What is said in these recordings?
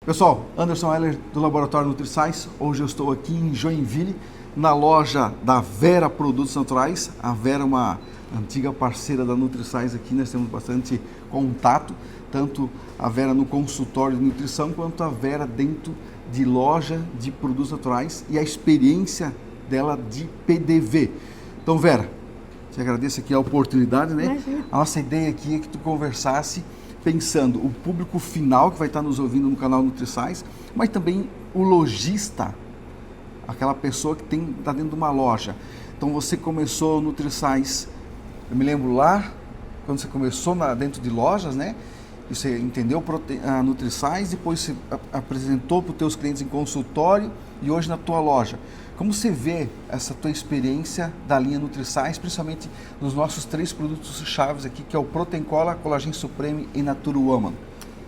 Pessoal, Anderson Heller do Laboratório NutriScience. Hoje eu estou aqui em Joinville, na loja da Vera Produtos Naturais. A Vera é uma antiga parceira da NutriScience aqui, nós temos bastante contato, tanto a Vera no consultório de nutrição, quanto a Vera dentro de loja de produtos naturais e a experiência dela de PDV. Então, Vera, te agradeço aqui a oportunidade, né? Imagina. A nossa ideia aqui é que tu conversasse pensando o público final que vai estar nos ouvindo no canal NutriScience, mas também o lojista, aquela pessoa que está dentro de uma loja. Então você começou no NutriScience, eu me lembro lá, quando você começou dentro de lojas, né? E você entendeu a NutriScience, depois você apresentou para os teus clientes em consultório e hoje na tua loja. Como você vê essa tua experiência da linha NutriScience, principalmente nos nossos 3 produtos chaves aqui, que é o Protein Cola, Collagen Supreme e Natura Woman?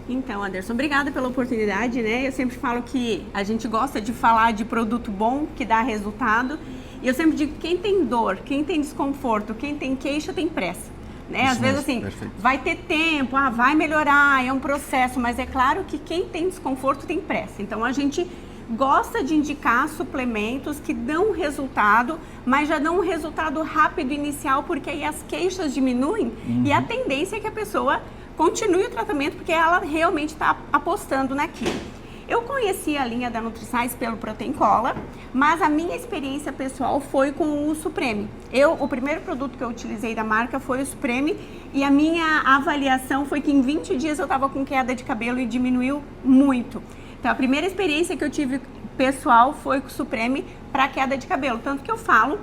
Então, Anderson, obrigada pela oportunidade, né? Eu sempre falo que a gente gosta de falar de produto bom, que dá resultado. E eu sempre digo que quem tem dor, quem tem desconforto, quem tem queixa, tem pressa. Né? Às vezes assim, perfeito. Vai ter tempo, vai melhorar, é um processo, mas é claro que quem tem desconforto tem pressa. Então a gente gosta de indicar suplementos que dão resultado, mas já dão um resultado rápido inicial, porque aí as queixas diminuem e a tendência é que a pessoa continue o tratamento, porque ela realmente está apostando naquilo. Eu conheci a linha da NutriScience pelo Protein Cola, mas a minha experiência pessoal foi com o Supreme. O primeiro produto que eu utilizei da marca foi o Supreme e a minha avaliação foi que em 20 dias eu estava com queda de cabelo e diminuiu muito. Então a primeira experiência que eu tive pessoal foi com o Supreme para queda de cabelo, tanto que eu falo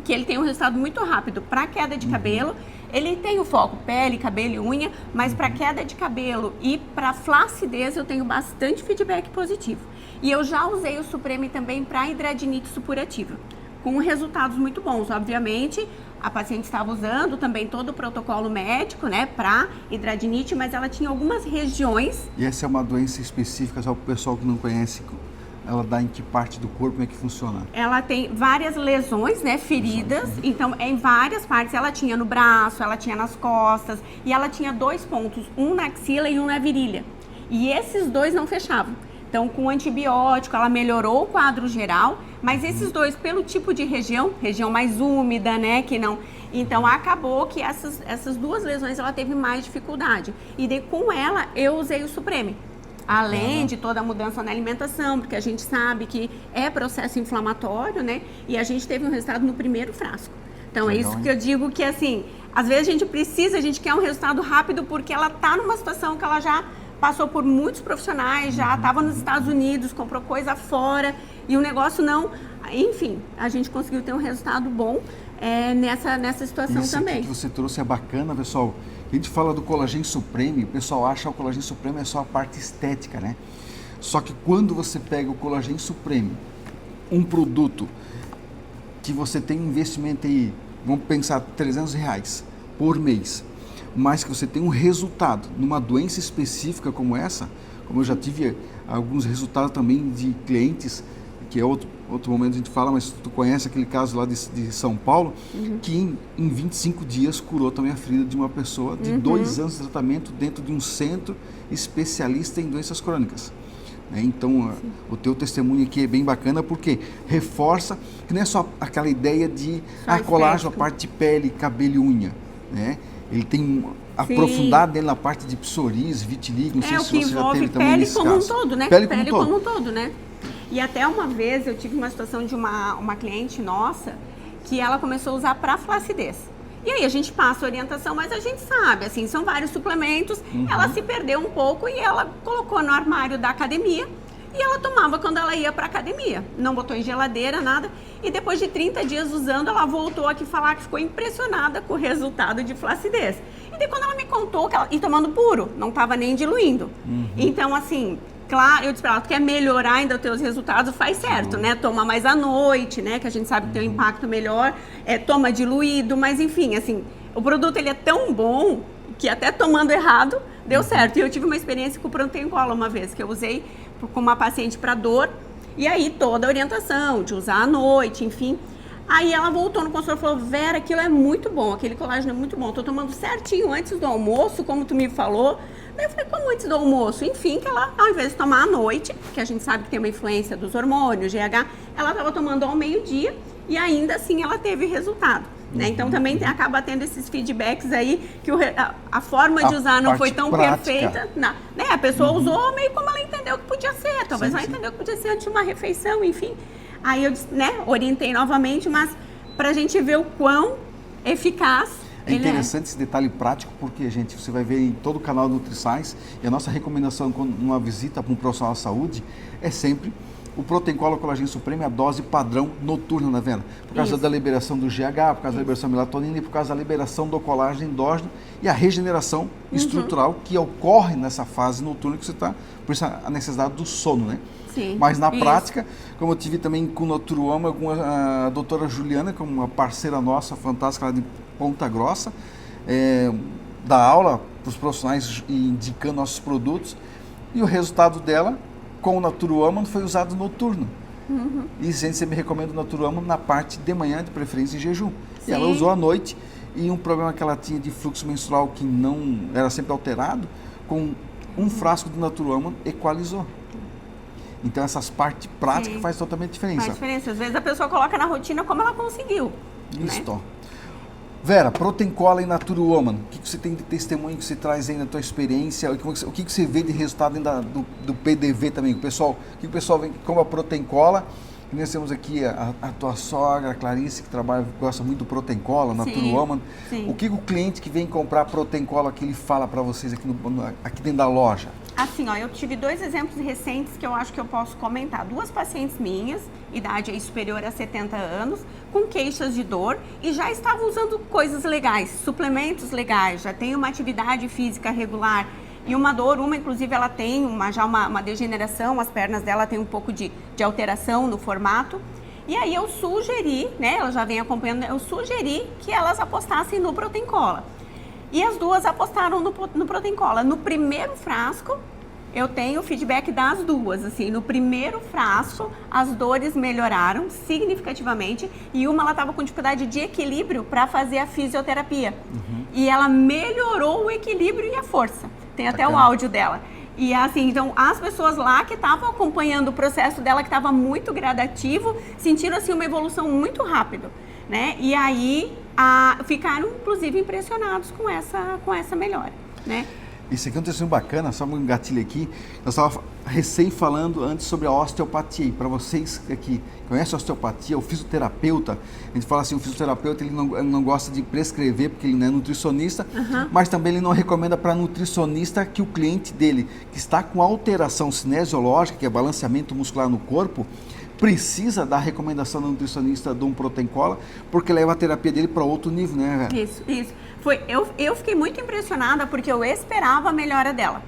que ele tem um resultado muito rápido para queda de cabelo. Ele tem o foco pele, cabelo e unha, mas para queda de cabelo e para flacidez eu tenho bastante feedback positivo. E eu já usei o Supreme também para hidradinite supurativa, com resultados muito bons. Obviamente, a paciente estava usando também todo o protocolo médico, né, para hidradinite, mas ela tinha algumas regiões. E essa é uma doença específica, só para o pessoal que não conhece, ela dá em que parte do corpo, como é que funciona? Ela tem várias lesões, né, feridas, então em várias partes. Ela tinha no braço, ela tinha nas costas e ela tinha 2 pontos, um na axila e um na virilha. E esses 2 não fechavam. Então com antibiótico ela melhorou o quadro geral, mas esses 2 pelo tipo de região mais úmida, né, que não... Então acabou que essas 2 lesões ela teve mais dificuldade. E daí com ela eu usei o Supreme. Além de toda a mudança na alimentação, porque a gente sabe que é processo inflamatório, né? E a gente teve um resultado no primeiro frasco. Então é isso que eu digo que, assim, às vezes a gente quer um resultado rápido porque ela tá numa situação que ela já passou por muitos profissionais, já estava nos Estados Unidos, comprou coisa fora e o negócio não... Enfim, a gente conseguiu ter um resultado bom nessa situação também. Isso que você trouxe é bacana, pessoal. A gente fala do Collagen Supreme, o pessoal acha que o Collagen Supreme é só a parte estética, né? Só que quando você pega o Collagen Supreme, um produto que você tem um investimento aí, vamos pensar, R$300 por mês, mas que você tem um resultado numa doença específica como essa, como eu já tive alguns resultados também de clientes, que é outro momento a gente fala, mas tu conhece aquele caso lá de São Paulo, que em 25 dias curou também a ferida de uma pessoa de 2 anos de tratamento dentro de um centro especialista em doenças crônicas. Então, o teu testemunho aqui é bem bacana porque reforça que não é só aquela ideia de colágeno, a parte de pele, cabelo e unha, né? Ele tem aprofundado dele na parte de psoríase, vitiligo, não sei se você já teve também nesse caso. Pele como um todo, né? Pele como um todo, né? E até uma vez eu tive uma situação de uma cliente nossa que ela começou a usar para flacidez. E aí a gente passa a orientação, mas a gente sabe, assim, são vários suplementos. Ela se perdeu um pouco e ela colocou no armário da academia e ela tomava quando ela ia para academia. Não botou em geladeira, nada. E depois de 30 dias usando, ela voltou aqui falar que ficou impressionada com o resultado de flacidez. E daí quando ela me contou que ela ia tomando puro, não estava nem diluindo. Então, assim... Claro, eu disse pra ela, tu quer melhorar ainda os teus resultados, faz certo, né? Toma mais à noite, né? Que a gente sabe que tem um impacto melhor. Toma diluído, mas enfim, assim, o produto ele é tão bom que até tomando errado, deu certo. E eu tive uma experiência com o Protein Cola uma vez, que eu usei com uma paciente para dor. E aí toda a orientação de usar à noite, enfim. Aí ela voltou no consultório e falou, Vera, aquilo é muito bom, aquele colágeno é muito bom. Tô tomando certinho antes do almoço, como tu me falou. Daí eu falei, como antes do almoço? Enfim, que ela, ao invés de tomar à noite, que a gente sabe que tem uma influência dos hormônios, GH, ela estava tomando ao meio-dia e ainda assim ela teve resultado. Né? Então também acaba tendo esses feedbacks aí que a forma de usar não foi tão perfeita. Né? A pessoa usou meio como ela entendeu que podia ser. Talvez ela entendeu que podia ser antes de uma refeição, enfim. Aí eu orientei novamente, mas para a gente ver o quão eficaz. É interessante esse detalhe prático, porque, gente, você vai ver em todo o canal do NutriScience, e a nossa recomendação quando uma visita para um profissional de saúde é sempre o Protein Cola Colagênio Supremo é a dose padrão noturna, né, Vera? Por causa da liberação do GH, por causa da liberação da melatonina e por causa da liberação do colágeno endógeno e a regeneração estrutural que ocorre nessa fase noturna que você está, por isso a necessidade do sono, né? Sim, mas na prática, como eu tive também com o Natruoma, com a doutora Juliana, que é uma parceira nossa, fantástica, lá de Ponta Grossa, dá aula para os profissionais indicando nossos produtos, e o resultado dela com o Natruoma foi usado noturno. E gente sempre recomenda o Natruoma na parte de manhã, de preferência em jejum. Sim. E ela usou à noite, e um problema que ela tinha de fluxo menstrual que não era sempre alterado, com um frasco de Natruoma equalizou. Então essas partes práticas faz totalmente diferença. Faz diferença. Às vezes a pessoa coloca na rotina como ela conseguiu. Isso. Né? Vera, Protein Cola e Natura Woman, o que você tem de testemunho que você traz aí na tua experiência? O que você vê de resultado ainda do PDV também? O que o pessoal vem como a Protein Cola? E nós temos aqui a tua sogra, a Clarice, que gosta muito do Protein Cola, Natura Woman. Sim. O que o cliente que vem comprar Protein Cola que ele fala para vocês aqui dentro da loja? Assim, eu tive 2 exemplos recentes que eu acho que eu posso comentar. 2 pacientes minhas, idade aí superior a 70 anos, com queixas de dor e já estavam usando coisas legais, suplementos legais, já tem uma atividade física regular e uma dor, inclusive ela tem já uma degeneração, as pernas dela tem um pouco de alteração no formato. E aí eu sugeri, né, ela já vem acompanhando, eu sugeri que elas apostassem no Protein Cola. E as 2 apostaram no Protein Cola. No primeiro frasco, eu tenho feedback das 2. Assim, no primeiro frasco, as dores melhoraram significativamente e uma ela estava com dificuldade de equilíbrio para fazer a fisioterapia. E ela melhorou o equilíbrio e a força. Tem até o áudio dela. E assim, então as pessoas lá que estavam acompanhando o processo dela, que estava muito gradativo, sentiram assim uma evolução muito rápida, né? E aí ficaram inclusive impressionados com essa melhora, né? Isso aqui é um testemunho bacana, só um gatilho aqui. Nós estávamos recém falando antes sobre a osteopatia. E para vocês que conhecem a osteopatia, o fisioterapeuta, a gente fala assim, o fisioterapeuta ele não gosta de prescrever porque ele não é nutricionista, mas também ele não recomenda para nutricionista que o cliente dele, que está com alteração cinesiológica, que é balanceamento muscular no corpo, precisa da recomendação do nutricionista de um Protein Cola, porque leva a terapia dele para outro nível, né? Isso. Eu fiquei muito impressionada porque eu esperava a melhora dela.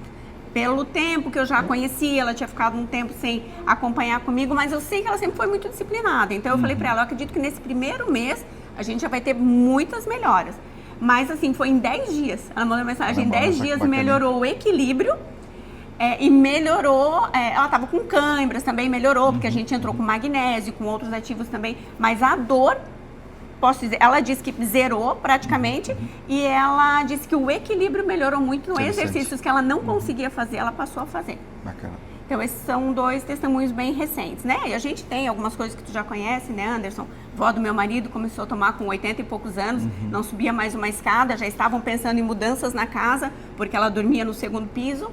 Pelo tempo que eu já conhecia, ela tinha ficado um tempo sem acompanhar comigo, mas eu sei que ela sempre foi muito disciplinada. Então eu falei para ela, eu acredito que nesse primeiro mês a gente já vai ter muitas melhoras. Mas assim, foi em 10 dias. Ela mandou mensagem, em 10 dias melhorou o equilíbrio. E melhorou, ela estava com câimbras também, melhorou, porque a gente entrou com magnésio, com outros ativos também, mas a dor, posso dizer, ela disse que zerou praticamente e ela disse que o equilíbrio melhorou muito no exercícios que ela não conseguia fazer, ela passou a fazer. Bacana. Então esses são 2 testemunhos bem recentes, né? E a gente tem algumas coisas que tu já conhece, né, Anderson? Vó do meu marido começou a tomar com 80 e poucos anos, não subia mais uma escada, já estavam pensando em mudanças na casa, porque ela dormia no 2º piso.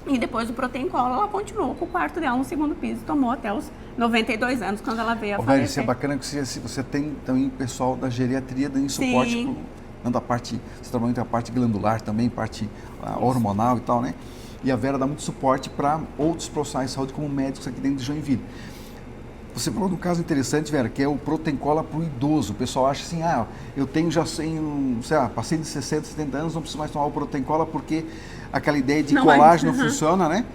E depois do Protein Cola, ela continuou com o quarto dela no 2º piso, tomou até os 92 anos, quando ela veio a falecer. Isso é bacana que você tem também pessoal da geriatria dando suporte, dando a parte, você trabalha muito a parte glandular também, parte hormonal e tal, né? E a Vera dá muito suporte para outros profissionais de saúde, como médicos aqui dentro de Joinville. Você falou de um caso interessante, Vera, que é o Protein Cola para o idoso. O pessoal acha assim, eu tenho já passei de 60, 70 anos, não preciso mais tomar o Protein Cola porque aquela ideia de colágeno não funciona, né?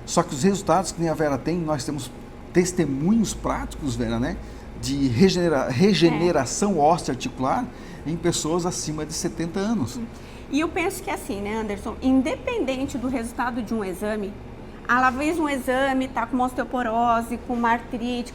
Só que os resultados que nem a Vera tem, nós temos testemunhos práticos, Vera, né? De regeneração óssea articular em pessoas acima de 70 anos. E eu penso que assim, né, Anderson, independente do resultado de um exame, ela fez um exame, tá com uma osteoporose, com uma artrite,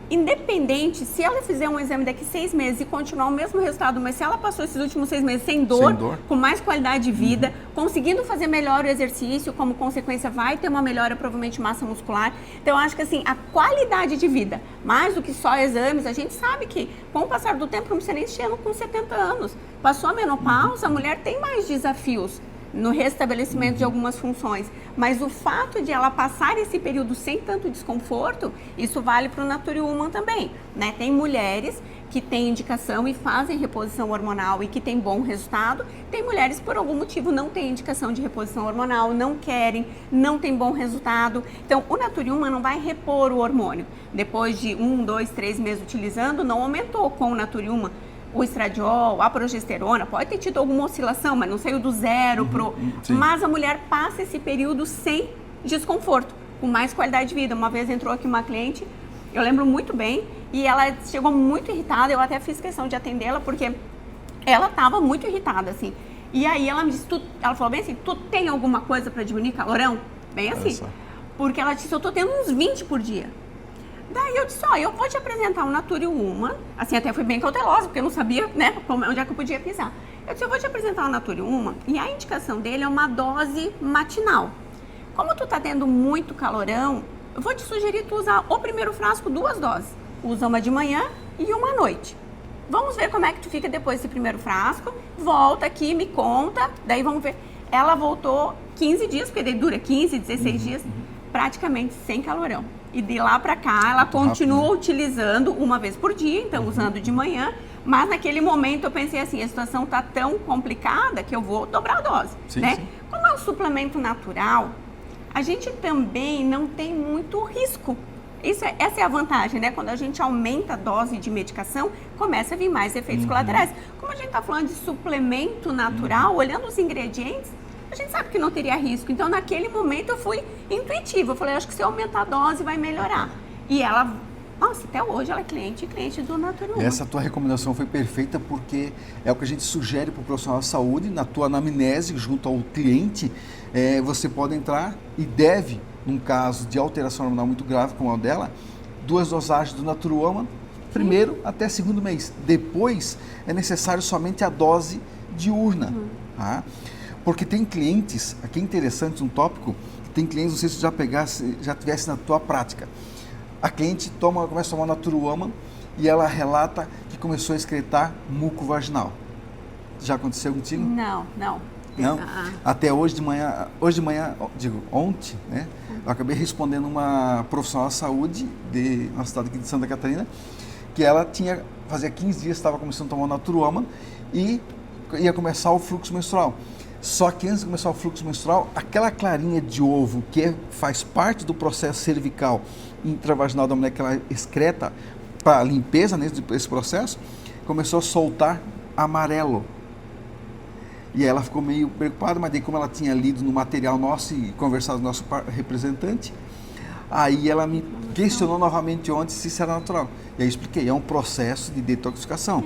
independente, se ela fizer um exame daqui 6 meses e continuar o mesmo resultado, mas se ela passou esses últimos 6 meses sem dor, com mais qualidade de vida, conseguindo fazer melhor o exercício, como consequência vai ter uma melhora provavelmente de massa muscular. Então eu acho que assim, a qualidade de vida, mais do que só exames, a gente sabe que com o passar do tempo, não precisa nem ser com 70 anos. Passou a menopausa, a mulher tem mais desafios no restabelecimento de algumas funções, mas o fato de ela passar esse período sem tanto desconforto, isso vale para o Nature Woman também, né? Tem mulheres que têm indicação e fazem reposição hormonal e que têm bom resultado, tem mulheres que por algum motivo não têm indicação de reposição hormonal, não querem, não tem bom resultado. Então o Nature Woman não vai repor o hormônio. Depois de 1, 2, 3 meses utilizando, não aumentou com o Nature Woman o estradiol, a progesterona, pode ter tido alguma oscilação, mas não saiu do zero pro... Mas a mulher passa esse período sem desconforto, com mais qualidade de vida. Uma vez entrou aqui uma cliente, eu lembro muito bem, e ela chegou muito irritada, eu até fiz questão de atendê-la, porque ela estava muito irritada, assim. E aí ela me disse, ela falou bem assim, tu tem alguma coisa para diminuir calorão? Bem assim. Porque ela disse, eu tô tendo uns 20 por dia. Daí eu disse, eu vou te apresentar um Nature Woman, assim, até fui bem cautelosa, porque eu não sabia, né, onde é que eu podia pisar. Eu disse, eu vou te apresentar um Nature Woman, e a indicação dele é uma dose matinal. Como tu tá tendo muito calorão, eu vou te sugerir tu usar o primeiro frasco 2 doses. Usa uma de manhã e uma à noite. Vamos ver como é que tu fica depois desse primeiro frasco, volta aqui, me conta, daí vamos ver. Ela voltou 15 dias, porque daí dura 15, 16 dias, praticamente sem calorão. E de lá pra cá, ela continua utilizando uma vez por dia, então usando de manhã. Mas naquele momento eu pensei assim, a situação tá tão complicada que eu vou dobrar a dose, né? Sim. Como é um suplemento natural, a gente também não tem muito risco. Essa é a vantagem, né? Quando a gente aumenta a dose de medicação, começa a vir mais efeitos colaterais. Como a gente tá falando de suplemento natural, olhando os ingredientes, a gente sabe que não teria risco. Então, naquele momento, eu fui intuitiva. Eu falei, acho que se eu aumentar a dose, vai melhorar. E ela, nossa, até hoje ela é cliente do Nature Woman. Essa tua recomendação foi perfeita, porque é o que a gente sugere para o profissional de saúde, na tua anamnese, junto ao cliente, você pode entrar e deve, num caso de alteração hormonal muito grave, como a dela, 2 dosagens do Nature Woman, primeiro até 2º mês. Depois, é necessário somente a dose diurna, tá? Porque tem clientes, aqui é interessante um tópico, tem clientes, não sei se tu já tivesse na tua prática. A cliente começa a tomar Nature Woman e ela relata que começou a excretar muco vaginal. Já aconteceu contigo? Não. Não? Até hoje de manhã, ontem, né? Eu acabei respondendo uma profissional de saúde de uma cidade aqui de Santa Catarina, que ela fazia 15 dias estava começando a tomar Nature Woman e ia começar o fluxo menstrual. Só que antes de começar o fluxo menstrual, aquela clarinha de ovo que faz parte do processo cervical intravaginal da mulher, que ela excreta para limpeza desse processo, começou a soltar amarelo. E ela ficou meio preocupada, mas daí como ela tinha lido no material nosso e conversado com o nosso representante, aí ela me questionou novamente ontem se isso era natural. E aí eu expliquei, é um processo de detoxificação.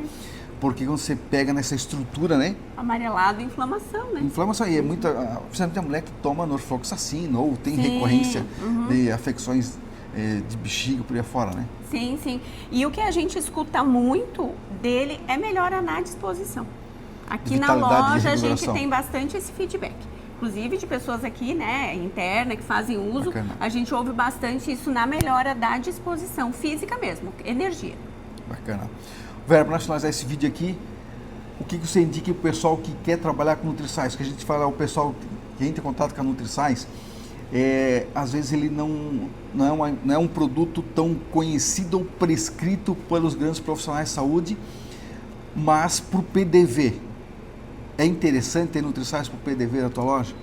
Porque quando você pega nessa estrutura, né? Amarelado, inflamação, né? Inflamação, e principalmente a mulher que toma norfloxacina ou tem recorrência de afecções de bexiga por aí afora, né? Sim. E o que a gente escuta muito dele é melhora na disposição. Aqui na loja a gente tem bastante esse feedback. Inclusive de pessoas aqui, né, interna, que fazem uso. Bacana. A gente ouve bastante isso na melhora da disposição física mesmo, energia. Bacana. Vera, para nós finalizar esse vídeo aqui, o que você indica para o pessoal que quer trabalhar com NutriScience? Que a gente fala, o pessoal que entra em contato com a NutriScience, às vezes ele não é um produto tão conhecido ou prescrito pelos grandes profissionais de saúde, mas para o PDV. É interessante ter NutriScience para o PDV na tua loja?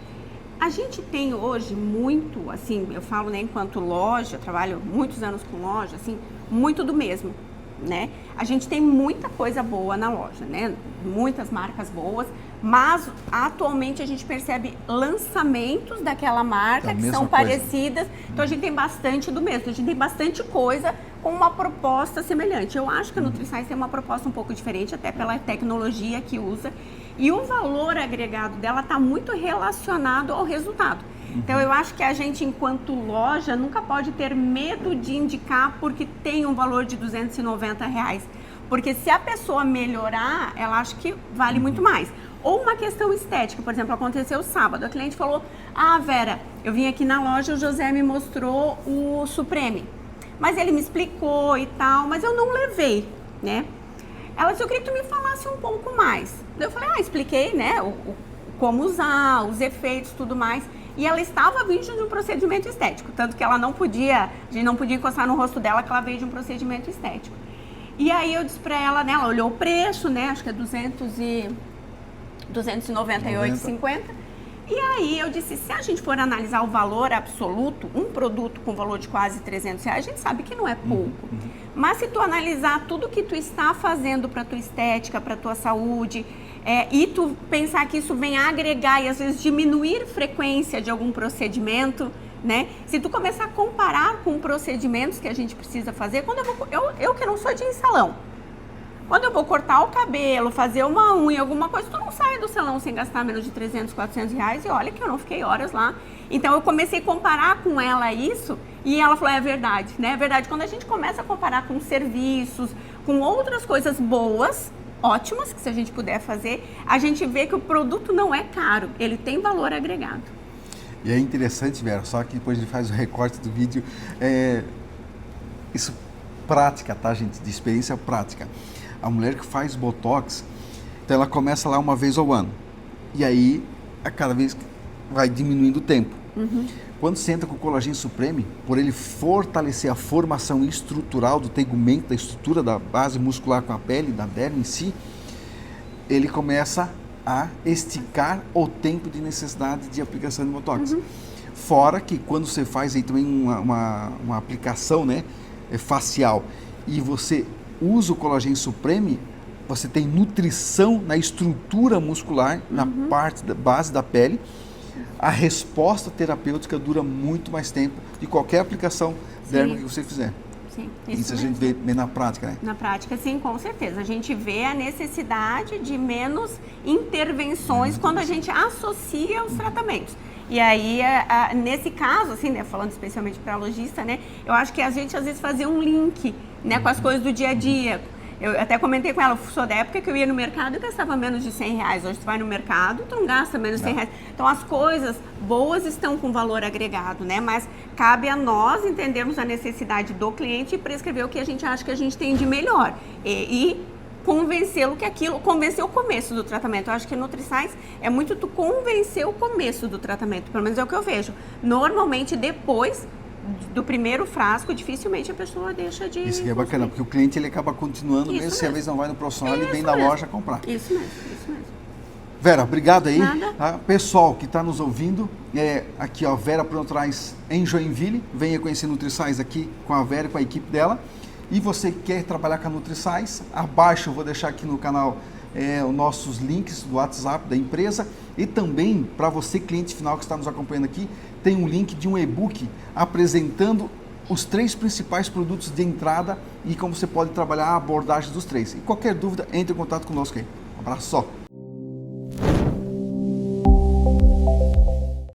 A gente tem hoje muito, assim, eu falo, né, enquanto loja, trabalho muitos anos com loja, assim, muito do mesmo. Né? A gente tem muita coisa boa na loja, né? Muitas marcas boas, mas atualmente a gente percebe lançamentos daquela marca que são parecidas, então a gente tem bastante do mesmo, a gente tem bastante coisa com uma proposta semelhante. Eu acho que a NutriScience tem uma proposta um pouco diferente, até pela tecnologia que usa, e o valor agregado dela está muito relacionado ao resultado. Então eu acho que a gente, enquanto loja, nunca pode ter medo de indicar porque tem um valor de R$290. Porque se a pessoa melhorar, ela acha que vale muito mais. Ou uma questão estética, por exemplo, aconteceu sábado, a cliente falou, Vera, eu vim aqui na loja, o José me mostrou o Supreme, mas ele me explicou e tal, mas eu não levei, né? Ela disse, eu queria que tu me falasse um pouco mais. Eu falei, expliquei, né, como usar, os efeitos, tudo mais. E ela estava vindo de um procedimento estético, tanto que ela não podia, a gente não podia encostar no rosto dela, que ela veio de um procedimento estético. E aí eu disse pra ela, né, ela olhou o preço, né, acho que é 298,50. E aí eu disse, se a gente for analisar o valor absoluto, um produto com valor de quase R$300, a gente sabe que não é pouco. Mas se tu analisar tudo que tu está fazendo para tua estética, para tua saúde, e tu pensar que isso vem agregar e às vezes diminuir frequência de algum procedimento, né? Se tu começar a comparar com procedimentos que a gente precisa fazer, quando eu que não sou de salão, quando eu vou cortar o cabelo, fazer uma unha, alguma coisa, tu não sai do salão sem gastar menos de R$300, R$400 e olha que eu não fiquei horas lá. Então eu comecei a comparar com ela isso e ela falou, é verdade, né? É verdade, quando a gente começa a comparar com serviços, com outras coisas boas, ótimas, que se a gente puder fazer, a gente vê que o produto não é caro, ele tem valor agregado. E é interessante, Vera, só que depois ele faz o recorte do vídeo, isso prática, tá, gente? De experiência prática. A mulher que faz Botox, então ela começa lá uma vez ao ano. E aí, a cada vez vai diminuindo o tempo. Quando você entra com o Colagem Supreme, por ele fortalecer a formação estrutural do tegumento, da estrutura da base muscular com a pele, da derme em si, ele começa a esticar o tempo de necessidade de aplicação de Botox. Fora que quando você faz aí também uma aplicação, né, facial, e você usa o Colagem Supreme, você tem nutrição na estrutura muscular, na parte da base da pele. A resposta terapêutica dura muito mais tempo de qualquer aplicação dérmica que você fizer. Sim, isso a gente vê na prática, né? Na prática, sim, com certeza. A gente vê a necessidade de menos intervenções quando a gente associa os tratamentos. E aí, nesse caso, assim, né, falando especialmente para lojista, né, eu acho que a gente às vezes fazia um link, né, com as coisas do dia a dia. Eu até comentei com ela, sou da época que eu ia no mercado e gastava menos de R$100. Hoje tu vai no mercado, tu não gasta menos de R$100. Então as coisas boas estão com valor agregado, né? Mas cabe a nós entendermos a necessidade do cliente e prescrever o que a gente acha que a gente tem de melhor. E convencê-lo que aquilo, convencer o começo do tratamento. Eu acho que NutriScience é muito tu convencer o começo do tratamento, pelo menos é o que eu vejo. Normalmente depois do primeiro frasco, dificilmente a pessoa deixa de... Isso que é bacana, porque o cliente ele acaba continuando, mesmo se a vez não vai no profissional, ele vem da loja comprar. Isso mesmo, isso mesmo. Vera, obrigado aí. Nada. Tá? Pessoal que está nos ouvindo, aqui ó, Vera Pronotrais em Joinville, venha conhecer NutriScience aqui com a Vera e com a equipe dela. E você que quer trabalhar com a NutriScience, abaixo eu vou deixar aqui no canal os nossos links do WhatsApp da empresa e também para você cliente final que está nos acompanhando aqui, tem um link de um e-book apresentando os 3 principais produtos de entrada e como você pode trabalhar a abordagem dos 3. E qualquer dúvida, entre em contato conosco aí. Um abraço só.